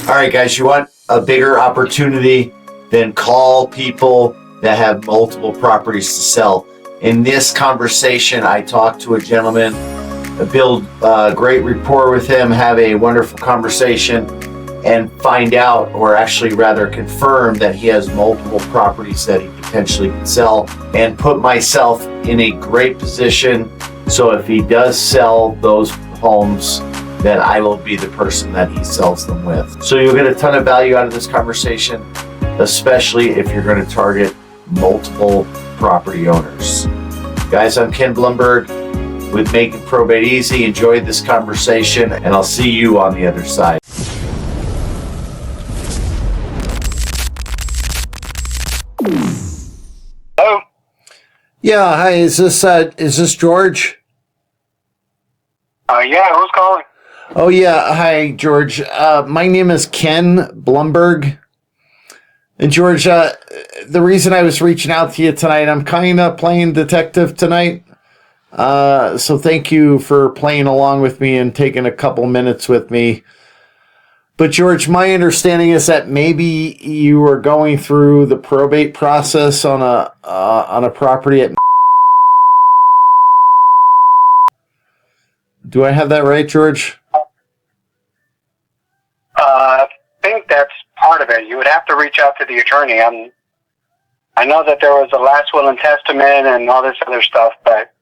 All right, guys, you want a bigger opportunity? Then call people that have multiple properties to sell. In this conversation, I talked to a gentleman, build a great rapport with him, have a wonderful conversation, and find out, or actually rather confirm, that he has multiple properties that he potentially can sell, and put myself in a great position. So if he does sell those homes, then I will be the person that he sells them with. So you'll get a ton of value out of this conversation, especially if you're going to target multiple property owners. Guys, I'm Ken Blumberg with Making Probate Easy. Enjoyed this conversation, and I'll see you on the other side. Hello? Yeah, hi, is this George? Yeah, who's calling? Oh yeah, hi George. My name is Ken Blumberg. And George, the reason I was reaching out to you tonight, I'm kind of playing detective tonight. So thank you for playing along with me and taking a couple minutes with me. But George, my understanding is that maybe you were going through the probate process on a property at. Do I have that right, George? I think that's part of it. You would have to reach out to the attorney. I know that there was a last will and testament and all this other stuff, but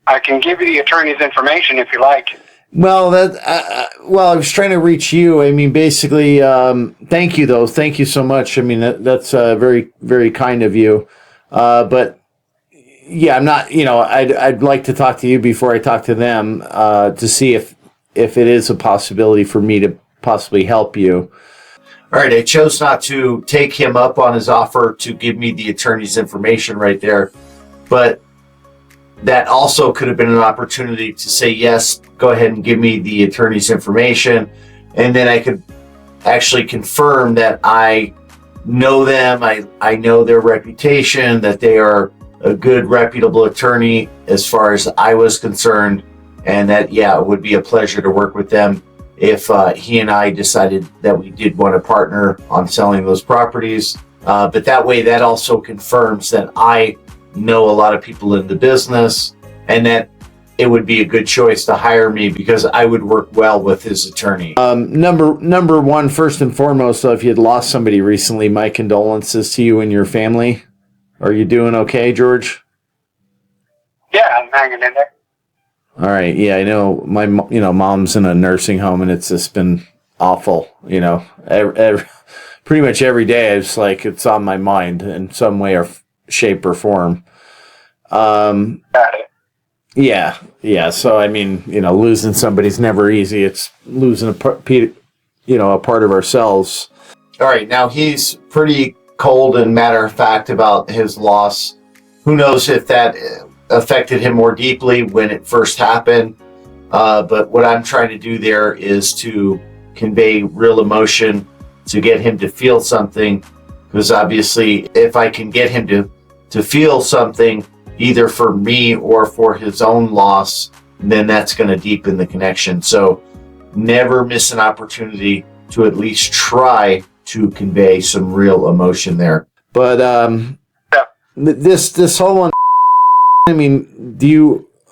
I can give you the attorney's information if you like. Well, I was trying to reach you. I mean, basically, thank you, though. Thank you so much. I mean, that's very, very kind of you. But yeah, I'm not. I'd like to talk to you before I talk to them to see if it is a possibility for me to possibly help you. All right, I chose not to take him up on his offer to give me the attorney's information right there, but that also could have been an opportunity to say, yes, go ahead and give me the attorney's information, and then I could actually confirm that I know them, I know their reputation, that they are a good, reputable attorney as far as I was concerned, and that, yeah, it would be a pleasure to work with them if he and I decided that we did want to partner on selling those properties. But that way, that also confirms that I know a lot of people in the business, and that it would be a good choice to hire me because I would work well with his attorney. Number one, first and foremost, so if you'd lost somebody recently, my condolences to you and your family. Are you doing okay, George? Yeah, I'm hanging in there. All right. Yeah, I know my mom's in a nursing home, and it's just been awful. Pretty much every day, it's on my mind in some way or shape or form. Got it. Yeah. So I mean, losing somebody's never easy. It's losing a part of ourselves. All right, now he's pretty cold and matter of fact about his loss. Who knows if that affected him more deeply when it first happened. But what I'm trying to do there is to convey real emotion, to get him to feel something, because obviously if I can get him to feel something either for me or for his own loss, then that's going to deepen the connection. So never miss an opportunity to at least try to convey some real emotion there. But this whole one, I mean,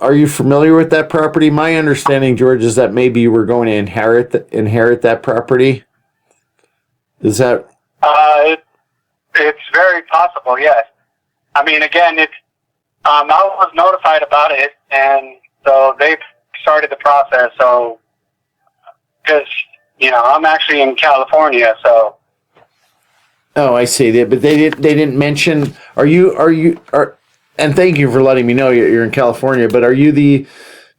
are you familiar with that property? My understanding, George, is that maybe you were going to inherit that property. Is that? It's very possible, yes. I mean, again, I was notified about it, and so they've started the process. So, because I'm actually in California, so. Oh, I see. But they didn't mention. And thank you for letting me know you're in California. But did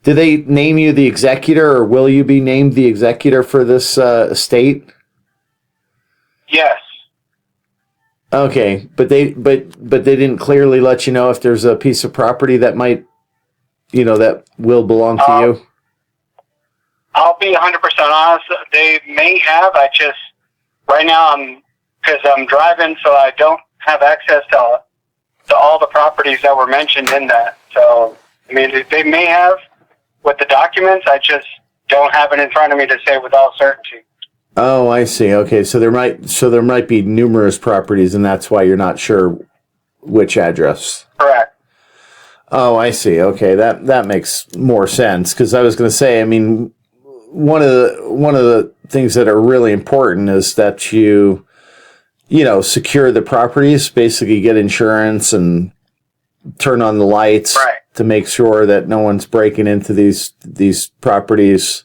they name you the executor, or will you be named the executor for this estate? Yes. Okay, but they didn't clearly let you know if there's a piece of property that might, that will belong to you. I'll be 100% honest. They may have. I just right now because I'm driving, so I don't have access to all the properties that were mentioned in that. So I mean, they may have with the documents. I just don't have it in front of me to say with all certainty. Oh, I see. Okay, so there might be numerous properties, and that's why you're not sure which address. Correct. Oh, I see. Okay, that makes more sense, because I was going to say, I mean, one of the things that are really important is that you secure the properties, basically get insurance and turn on the lights Right. to make sure that no one's breaking into these properties.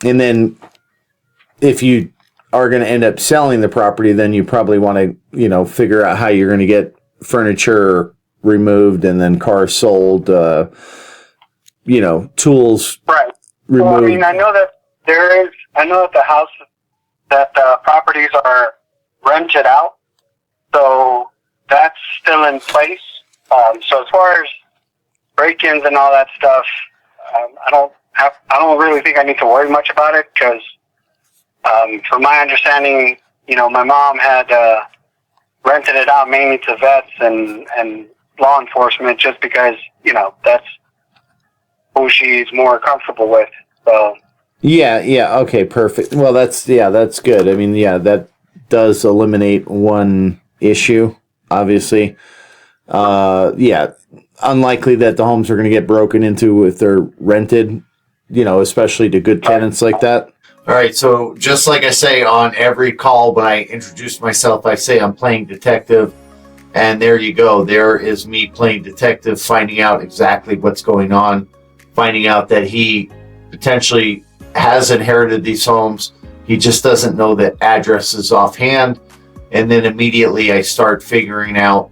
And then if you are going to end up selling the property, then you probably want to, figure out how you're going to get furniture removed and then cars sold, tools Right. removed. Well, I mean, I know that the house, that the properties are rented out, so that's still in place. So as far as break-ins and all that stuff, I don't really think I need to worry much about it, because from my understanding, my mom had rented it out mainly to vets and law enforcement, just because that's who she's more comfortable with. So Yeah, okay, perfect. Well, that's good. I mean, yeah, that does eliminate one issue, obviously. Unlikely that the homes are going to get broken into if they're rented, especially to good tenants like that. All right, so just like I say on every call when I introduce myself, I say I'm playing detective, and there you go. There is me playing detective, finding out exactly what's going on, finding out that he potentially has inherited these homes. He just doesn't know the addresses offhand, and then immediately I start figuring out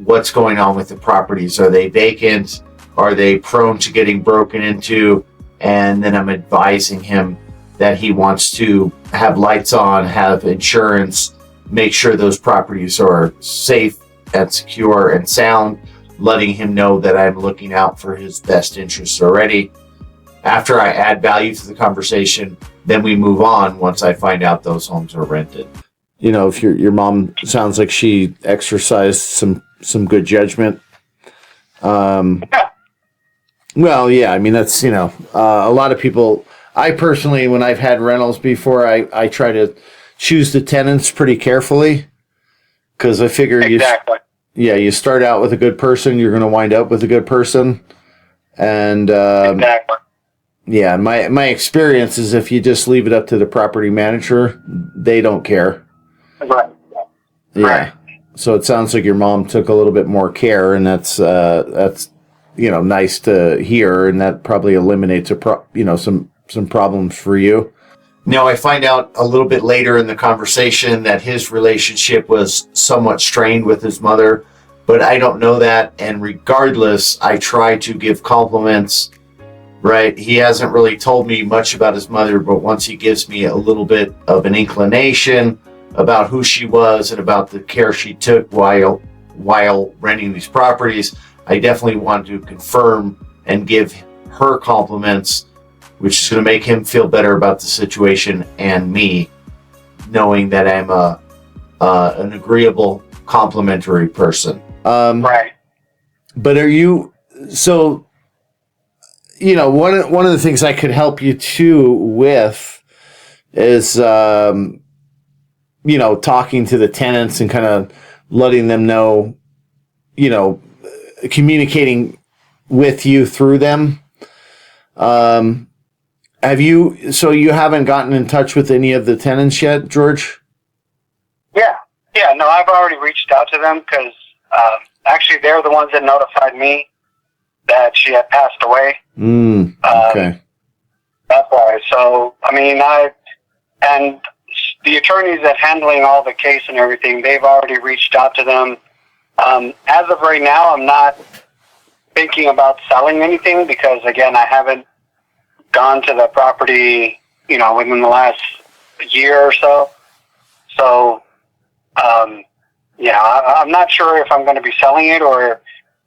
what's going on with the properties. Are they vacant? Are they prone to getting broken into? And then I'm advising him that he wants to have lights on, have insurance, make sure those properties are safe and secure and sound, letting him know that I'm looking out for his best interests already. After I add value to the conversation, then we move on once I find out those homes are rented. If your mom sounds like she exercised some good judgment. Well, yeah, I mean, that's, a lot of people, I personally, when I've had rentals before, I try to choose the tenants pretty carefully, because I figure exactly. you start out with a good person, you're going to wind up with a good person. And, Exactly. yeah, my experience is if you just leave it up to the property manager, they don't care. Right. Yeah. Right. So it sounds like your mom took a little bit more care, and that's nice to hear, and that probably eliminates some problems for you. Now, I find out a little bit later in the conversation that his relationship was somewhat strained with his mother, but I don't know that. And regardless, I try to give compliments, right? He hasn't really told me much about his mother, but once he gives me a little bit of an inclination about who she was and about the care she took while renting these properties, I definitely want to confirm and give her compliments, which is going to make him feel better about the situation, and me knowing that I'm an agreeable, complimentary person. Right. But are you, so, one of the things I could help you too with is, talking to the tenants and kind of letting them know, communicating with you through them. You haven't gotten in touch with any of the tenants yet, George? Yeah, no, I've already reached out to them, because actually they're the ones that notified me that she had passed away. Okay. That's why. So, I mean, and the attorneys that handling all the case and everything, they've already reached out to them. As of right now, I'm not thinking about selling anything, because again, I haven't gone to the property, within the last year or so. So, I'm not sure if I'm going to be selling it, or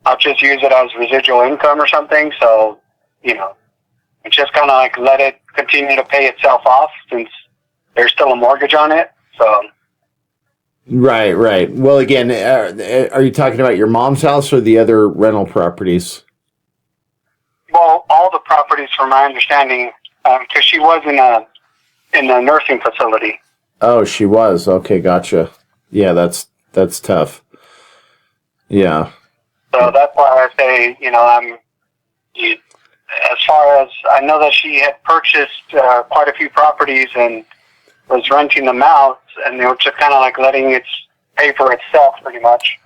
I'll just use it as residual income or something. So, it's just kind of like let it continue to pay itself off, since there's still a mortgage on it. So. Right. Well, again, are you talking about your mom's house or the other rental properties? Well, all the properties, from my understanding, because she was in a in a nursing facility. Oh, she was. Okay, gotcha. Yeah, that's tough. Yeah. So that's why I say, as far as I know that she had purchased quite a few properties and was renting them out, and they were just kind of like letting it pay for itself pretty much.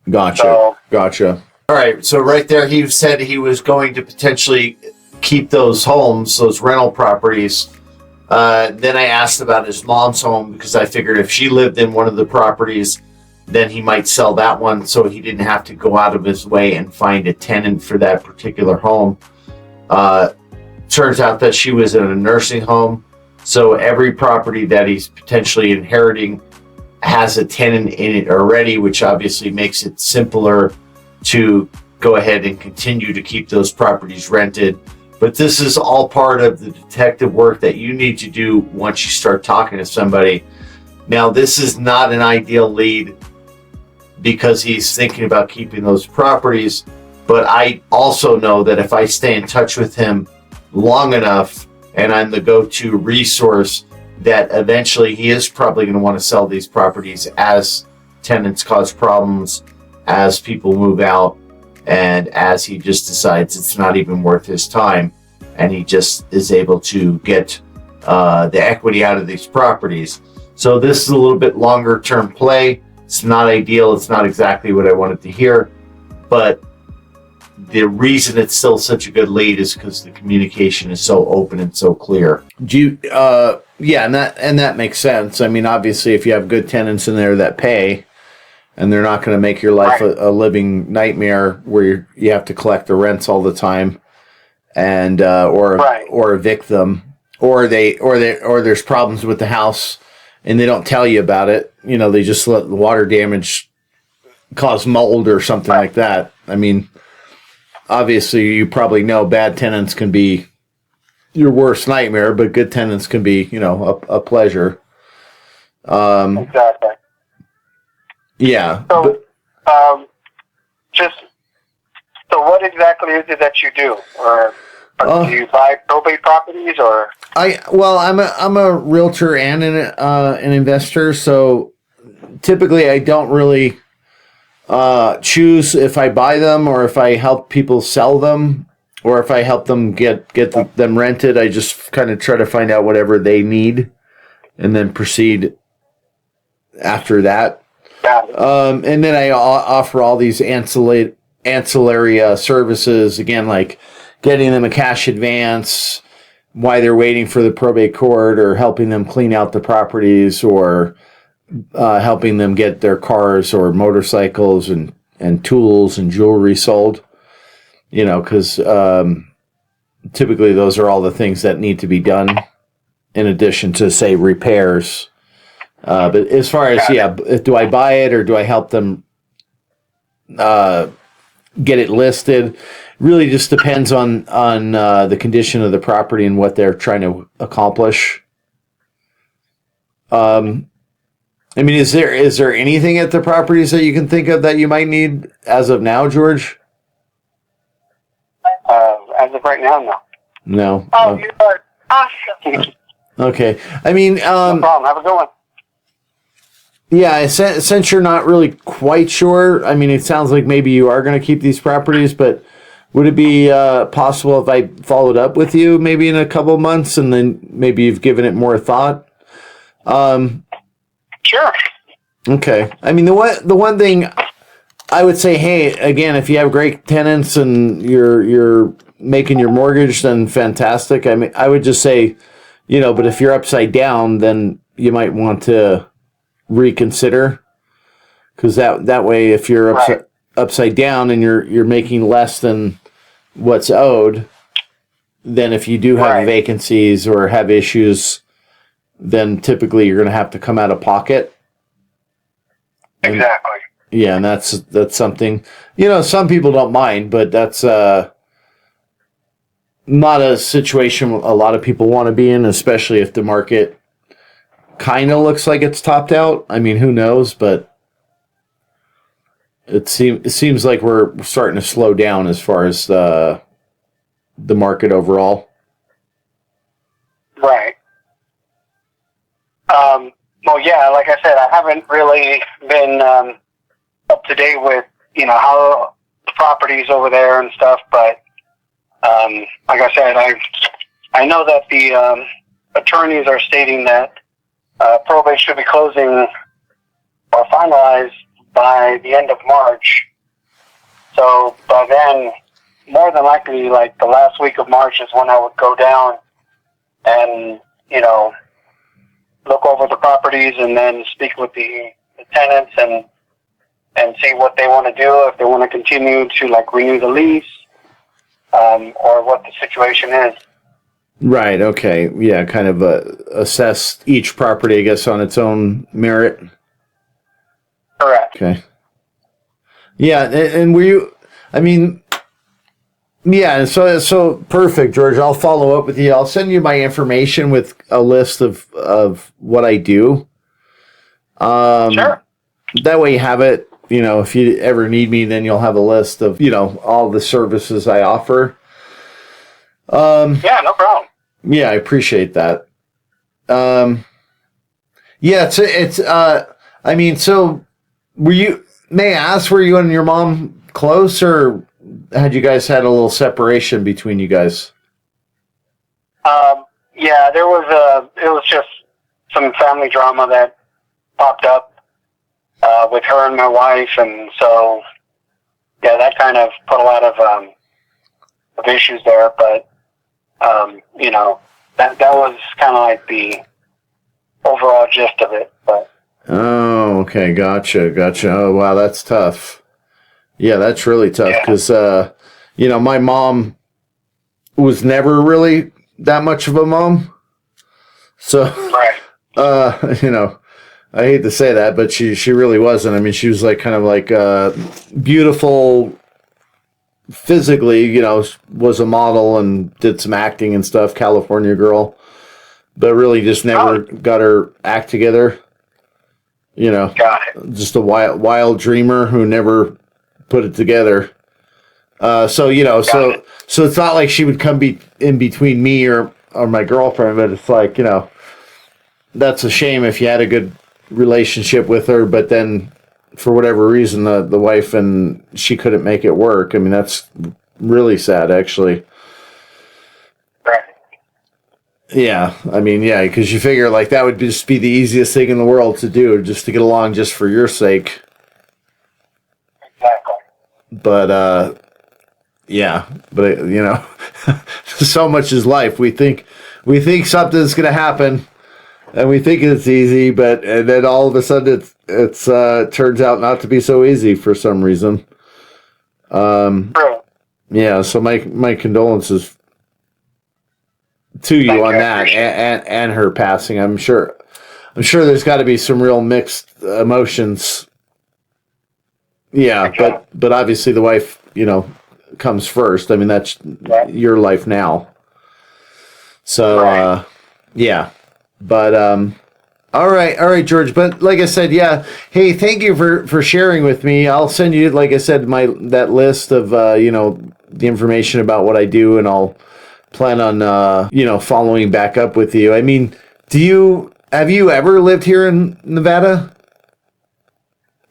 Gotcha. So, Gotcha. All right, so right there, he said he was going to potentially keep those homes, those rental properties. Then I asked about his mom's home because I figured if she lived in one of the properties, then he might sell that one so he didn't have to go out of his way and find a tenant for that particular home. Turns out that she was in a nursing home, so every property that he's potentially inheriting has a tenant in it already, which obviously makes it simpler to go ahead and continue to keep those properties rented. But this is all part of the detective work that you need to do once you start talking to somebody. Now, this is not an ideal lead because he's thinking about keeping those properties, but I also know that if I stay in touch with him long enough and I'm the go-to resource, that eventually he is probably going to want to sell these properties as tenants cause problems, as people move out, and as he just decides it's not even worth his time, and he just is able to get the equity out of these properties. So this is a little bit longer term play. It's not ideal. It's not exactly what I wanted to hear, but the reason it's still such a good lead is because the communication is so open and so clear. Do you, yeah, and that makes sense. I mean, obviously, if you have good tenants in there that pay, and they're not going to make your life a living nightmare where you have to collect the rents all the time, and or evict them, or there's problems with the house and they don't tell you about it. They just let the water damage cause mold or something like that. I mean, obviously, you probably know bad tenants can be your worst nightmare, but good tenants can be, a pleasure. Exactly. Yeah. So, so what exactly is it that you do, or do you buy probate properties, or? I'm a realtor and an investor, so typically I don't really choose if I buy them or if I help people sell them or if I help them get them rented. I just kind of try to find out whatever they need and then proceed after that. And then I offer all these ancillary services, again, like getting them a cash advance while they're waiting for the probate court, or helping them clean out the properties, or helping them get their cars or motorcycles and tools and jewelry sold, because typically those are all the things that need to be done in addition to, say, repairs. But as far as, do I buy it or do I help them get it listed? Really just depends on the condition of the property and what they're trying to accomplish. I mean, is there anything at the properties that you can think of that you might need as of now, George? As of right now, no. No. Oh, you are awesome. Okay. I mean, no problem. Have a good one. Yeah, since you're not really quite sure, I mean, it sounds like maybe you are going to keep these properties, but would it be possible if I followed up with you maybe in a couple of months and then maybe you've given it more thought? Sure. Okay. I mean, the one thing I would say, hey, again, if you have great tenants and you're making your mortgage, then fantastic. I mean, I would just say, but if you're upside down, then you might want to reconsider, because that way, if you're upside down and you're making less than what's owed, then if you do have vacancies or have issues, then typically you're going to have to come out of pocket. Exactly. Yeah, and that's something, some people don't mind, but that's not a situation a lot of people want to be in, especially if the market kind of looks like it's topped out. I mean, who knows, but it seems like we're starting to slow down as far as the market overall. Right. Well, yeah, like I said, I haven't really been up to date with, how the properties over there and stuff, but like I said, I know that the attorneys are stating that probate should be closing or finalized by the end of March. So by then, more than likely, like the last week of March is when I would go down and, look over the properties and then speak with the tenants and see what they want to do, if they want to continue to like renew the lease, or what the situation is. Right. Okay. Yeah. Kind of assess each property, I guess, on its own merit. Correct. Okay. Yeah. And were you, I mean, yeah, so perfect, George. I'll follow up with you. I'll send you my information with a list of what I do. Sure. That way you have it. If you ever need me, then you'll have a list of all the services I offer. Yeah, no problem. Yeah, I appreciate that. Yeah, it's I mean, so may I ask, were you and your mom close, or had you guys had a little separation between you guys? Yeah, it was just some family drama that popped up with her and my wife, and so yeah, that kind of put a lot of issues there. But that was kind of like the overall gist of it. But Oh, okay, gotcha. Oh, wow, that's tough. Yeah, that's really tough because my mom was never really that much of a mom. So, right. I hate to say that, but she really wasn't. I mean, she was like kind of like beautiful physically, was a model and did some acting and stuff, California girl, but really just never got her act together. Got it. Just a wild dreamer who never put it together. So it's not like she would come in between me or my girlfriend, but it's like, that's a shame if you had a good relationship with her, but then for whatever reason, the wife and she couldn't make it work. I mean, that's really sad, actually. Right. Yeah, I mean, yeah, because you figure like that would just be the easiest thing in the world to do, just to get along, just for your sake. Exactly. But so much is life. We think something's gonna happen, and we think it's easy, and then all of a sudden it's turns out not to be so easy for some reason. True. Yeah. So my condolences to you Thank on you, I that, appreciate and her passing. I'm sure there's got to be some real mixed emotions. Yeah, Okay. but obviously the wife, comes first. I mean, that's your life now. So, Right. yeah. But all right, George. But like I said, yeah. Hey, thank you for sharing with me. I'll send you, like I said, that list of the information about what I do, and I'll plan on following back up with you. I mean, have you ever lived here in Nevada?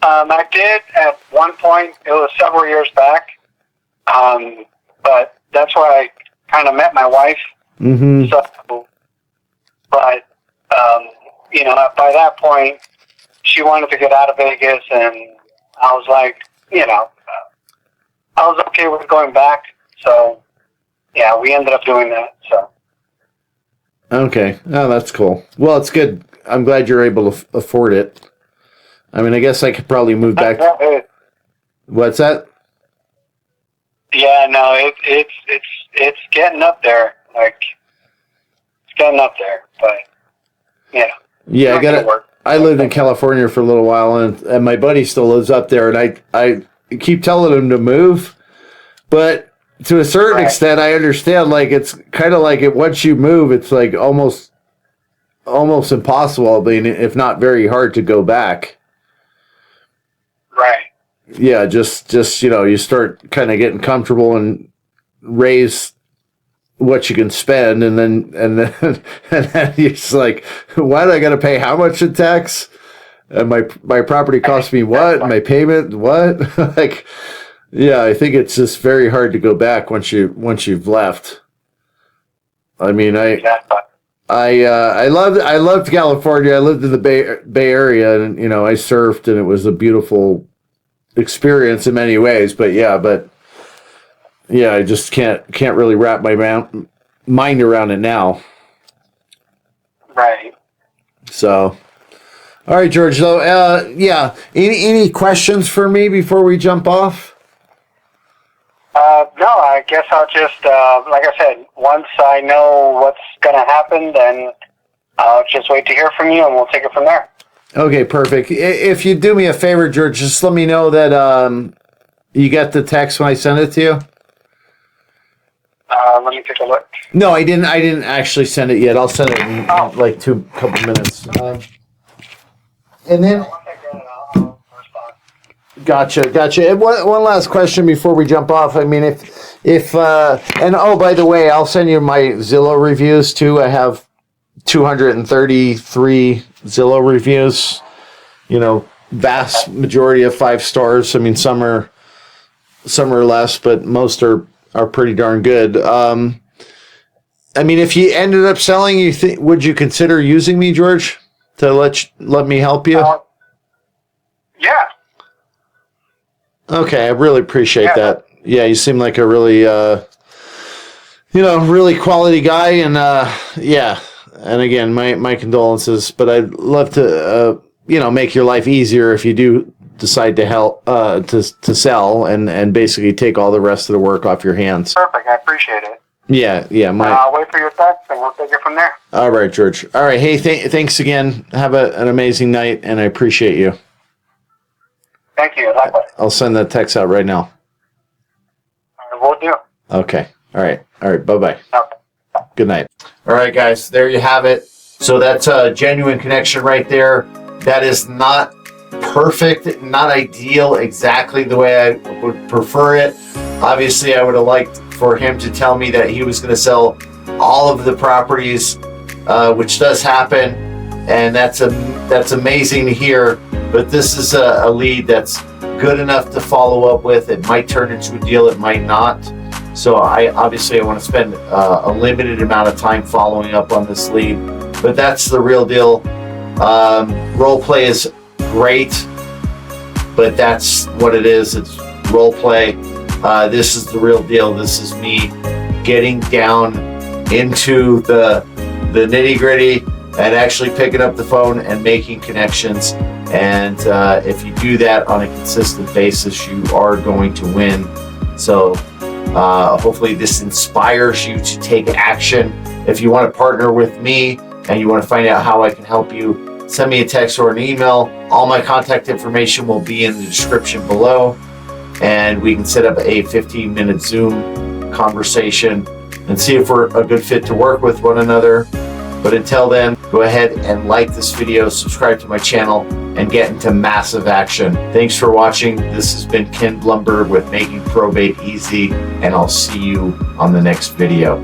I did at one point. It was several years back. But that's where I kind of met my wife. Mm-hmm. So, but by that point, she wanted to get out of Vegas, and I was like, I was okay with going back. So, yeah, we ended up doing that. So. Okay. Oh, that's cool. Well, it's good. I'm glad you're able to afford it. I mean, I guess I could probably move back. What's that? Yeah, no, it's getting up there. Like, it's getting up there, but yeah. Yeah, I lived in California for a little while, and my buddy still lives up there, and I keep telling him to move, but to a certain extent, I understand. Like, it's kind of like once you move, it's like almost impossible. I mean, if not very hard to go back. Right. Yeah, just you start kind of getting comfortable and raise what you can spend, and then and then you're just like, why do I got to pay how much in tax? And my property cost me what? My payment what? Like, yeah, I think it's just very hard to go back once you've left. I mean, I loved California. I lived in the Bay Area, and I surfed, and it was a beautiful experience in many ways. But yeah, I just can't really wrap my mind around it now. Right. So, all right, George. So, yeah. Any questions for me before we jump off? No, I guess I'll just, like I said, once I know what's going to happen, then I'll just wait to hear from you, and we'll take it from there. Okay, perfect. If you do me a favor, George, just let me know that you got the text when I send it to you. Let me take a look. No, I didn't actually send it yet. I'll send it in like couple minutes. And then... I'll respond. Gotcha. And one last question before we jump off. I mean, if and oh, by the way, I'll send you my Zillow reviews too. I have 233 Zillow reviews. Vast majority of 5 stars. I mean, some are less, but most are pretty darn good. I mean, if you ended up selling, would you consider using me, George, to let me help you? Yeah. Okay, I really appreciate that. Yeah, you seem like a really, really quality guy, and yeah. And again, my condolences. But I'd love to, make your life easier if you do decide to help to sell and basically take all the rest of the work off your hands. Perfect. I appreciate it. Yeah. I'll wait for your text, and we'll take it from there. All right, George. All right. Hey, thanks again. Have an amazing night, and I appreciate you. Thank you. Likewise. I'll send that text out right now. Will do. Okay. All right. Bye-bye. Okay. Good night. All right, guys, there you have it. So that's a genuine connection right there. That is not perfect, not ideal, exactly the way I would prefer it. Obviously, I would have liked for him to tell me that he was going to sell all of the properties, which does happen, and that's amazing to hear. But this is a lead that's good enough to follow up with. It might turn into a deal, it might not. So I want to spend a limited amount of time following up on this lead. But that's the real deal. Role play is great, but that's what it is. It's role play. This is the real deal. This is me getting down into the nitty gritty and actually picking up the phone and making connections. And if you do that on a consistent basis, you are going to win. So hopefully this inspires you to take action. If you want to partner with me and you want to find out how I can help you, send me a text or an email. All my contact information will be in the description below, and we can set up a 15-minute Zoom conversation and see if we're a good fit to work with one another. But until then, go ahead and like this video, subscribe to my channel, and get into massive action. Thanks for watching. This has been Ken Blumberg with Making Probate Easy, and I'll see you on the next video.